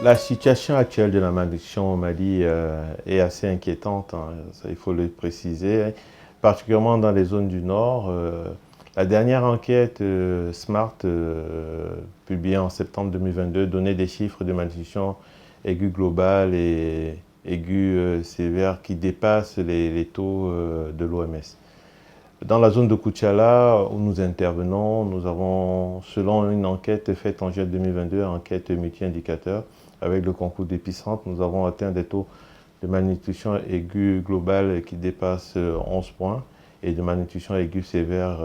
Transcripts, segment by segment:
La situation actuelle de la malnutrition au Mali est assez inquiétante, hein, ça, il faut le préciser, particulièrement dans les zones du Nord. La dernière enquête SMART, publiée en septembre 2022, donnait des chiffres de malnutrition aiguë globale et aiguë sévère qui dépassent les taux de l'OMS. Dans la zone de Koutchala, où nous intervenons, nous avons, selon une enquête faite en juillet 2022, enquête multi-indicateur, avec le concours d'Épicentre, nous avons atteint des taux de malnutrition aiguë globale qui dépassent 11 points et de malnutrition aiguë sévère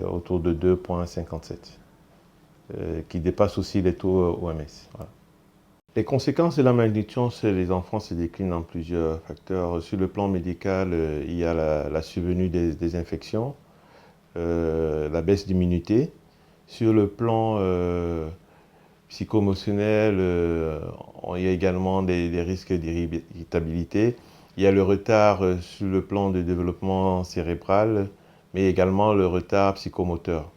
autour de 2,57, qui dépassent aussi les taux OMS. Voilà. Les conséquences de la malnutrition chez les enfants se déclinent en plusieurs facteurs. Sur le plan médical, il y a la survenue des infections, la baisse d'immunité. Sur le plan psycho-émotionnel, il y a également des risques d'irritabilité. Il y a le retard sur le plan de développement cérébral, mais également le retard psychomoteur.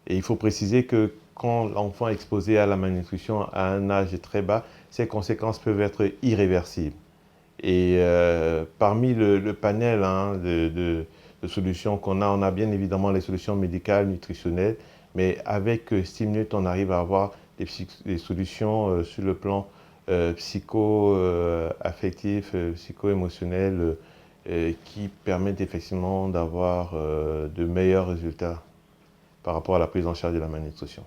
Et il faut préciser que quand l'enfant est exposé à la malnutrition à un âge très bas, ces conséquences peuvent être irréversibles. Et parmi le panel de solutions qu'on a, on a bien évidemment les solutions médicales, nutritionnelles, mais avec Stimnut, on arrive à avoir des solutions sur le plan psycho-affectif, psycho-émotionnel, qui permettent effectivement d'avoir de meilleurs résultats par rapport à la prise en charge de la malnutrition.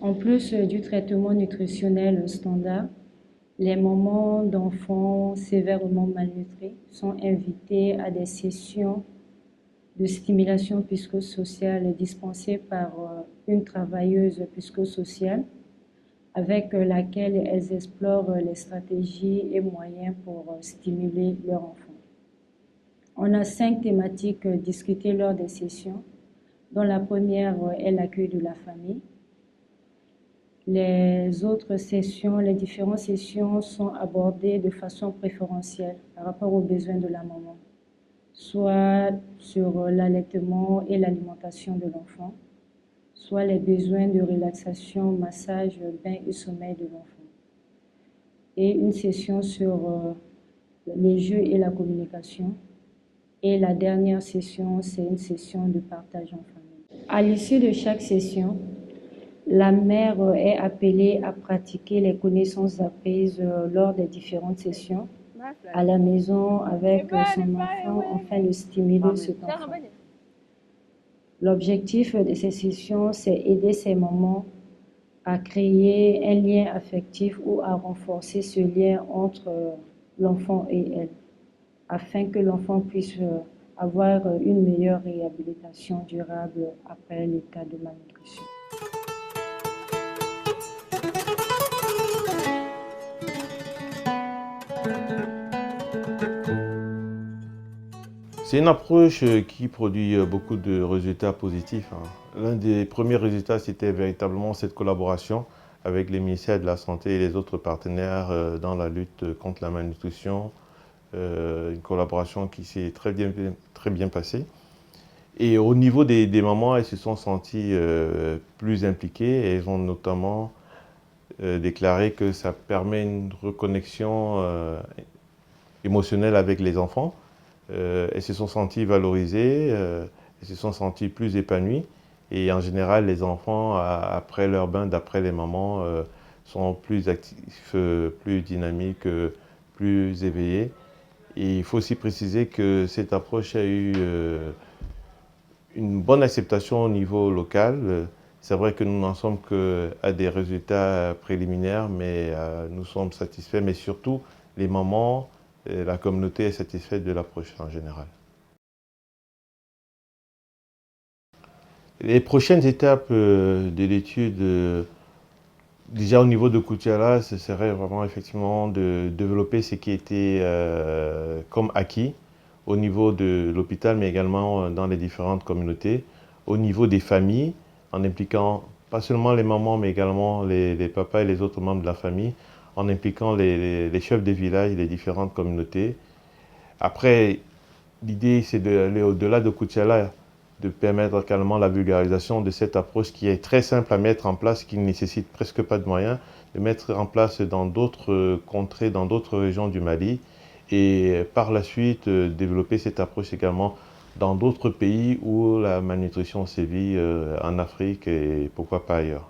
En plus du traitement nutritionnel standard, les mamans d'enfants sévèrement malnutris sont invitées à des sessions de stimulation psychosociale dispensées par une travailleuse psychosociale avec laquelle elles explorent les stratégies et moyens pour stimuler leur enfant. On a 5 thématiques discutées lors des sessions, dont la première est l'accueil de la famille. Les autres sessions, les différentes sessions sont abordées de façon préférentielle par rapport aux besoins de la maman, soit sur l'allaitement et l'alimentation de l'enfant, soit les besoins de relaxation, massage, bain et sommeil de l'enfant. Et une session sur les jeux et la communication. Et la dernière session, c'est une session de partage en famille. À l'issue de chaque session, la mère est appelée à pratiquer les connaissances apprises lors des différentes sessions à la maison avec son enfant afin de stimuler cet enfant. L'objectif de ces sessions, c'est aider ces mamans à créer un lien affectif ou à renforcer ce lien entre l'enfant et elle, afin que l'enfant puisse avoir une meilleure réhabilitation durable après l'état de malnutrition. C'est une approche qui produit beaucoup de résultats positifs, hein. L'un des premiers résultats, c'était véritablement cette collaboration avec les ministères de la Santé et les autres partenaires dans la lutte contre la malnutrition. Une collaboration qui s'est très bien passée. Et au niveau des mamans, elles se sont senties plus impliquées et elles ont notamment déclaré que ça permet une reconnexion émotionnelle avec les enfants. Elles se sont senties valorisées, elles se sont senties plus épanouies. Et en général, les enfants, après leur bain, d'après les mamans, sont plus actifs, plus dynamiques, plus éveillés. Et il faut aussi préciser que cette approche a eu une bonne acceptation au niveau local. C'est vrai que nous n'en sommes qu'à des résultats préliminaires, mais nous sommes satisfaits. Mais surtout, les mamans, la communauté est satisfaite de l'approche en général. Les prochaines étapes de l'étude, déjà au niveau de Koutiala, ce serait vraiment effectivement de développer ce qui était comme acquis au niveau de l'hôpital, mais également dans les différentes communautés, au niveau des familles, en impliquant pas seulement les mamans, mais également les papas et les autres membres de la famille, en impliquant les chefs des villages et les différentes communautés. Après, l'idée, c'est d'aller au-delà de Koutiala, de permettre également la vulgarisation de cette approche qui est très simple à mettre en place, qui ne nécessite presque pas de moyens, de mettre en place dans d'autres contrées, dans d'autres régions du Mali, et par la suite développer cette approche également dans d'autres pays où la malnutrition sévit en Afrique et pourquoi pas ailleurs.